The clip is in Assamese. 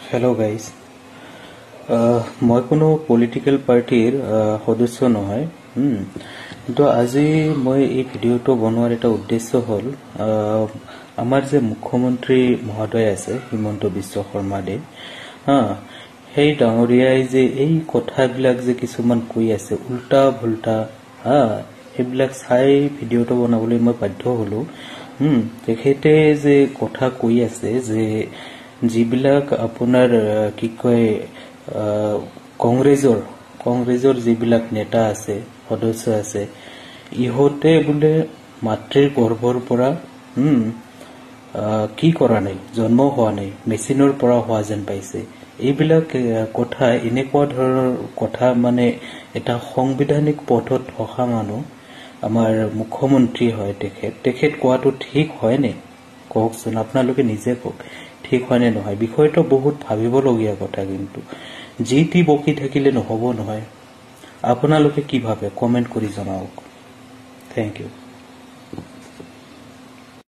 Hello guys. মই কোনো পলিটিক্যাল পাৰ্টিৰ সদস্য নহয় কিন্তু আজি মই এই ভিডিওটো বনোৱাৰ এটা উদ্দেশ্য হল আমাৰ যে মুখ্যমন্ত্ৰী মহোদয় আছে হিমন্ত বিশ্ব শৰ্মা দে সেই ডাঙৰীয়াই যে এই কথাবিলাক যে কিছুমান কৈ আছে উল্টা ভুল্টা সেইবিলাক চাই ভিডিওটো বনাবলৈ মই বাধ্য হলো তেখেতে যে কথা কৈ আছে যে যিবিলাক আপোনাৰ কি কয় কংগ্ৰেছৰ যিবিলাক নেতা আছে সদস্য আছে ইহতে বোলে মাতৃৰ গৰ্ভৰ পৰা কি কৰা নাই জন্ম হোৱা নাই মেচিনৰ পৰা হোৱা যেন পাইছে এইবিলাক কথা এনেকুৱা ধৰণৰ কথা মানে এটা সাংবিধানিক পথত থকা মানুহ আমাৰ মুখ্যমন্ত্ৰী হয় তেখেত কোৱাটো ঠিক হয় নে কওকচোন আপোনালোকে নিজে কওক ঠিক হয় নে নহয় বিষয়টো বহুত ভাবিবলগীয়া কথা কিন্তু জিটি বকি থাকিলে নহব নহয় আপোনালোকে কি ভাবে কমেন্ট কৰি জনাওক থ্যাংক ইউ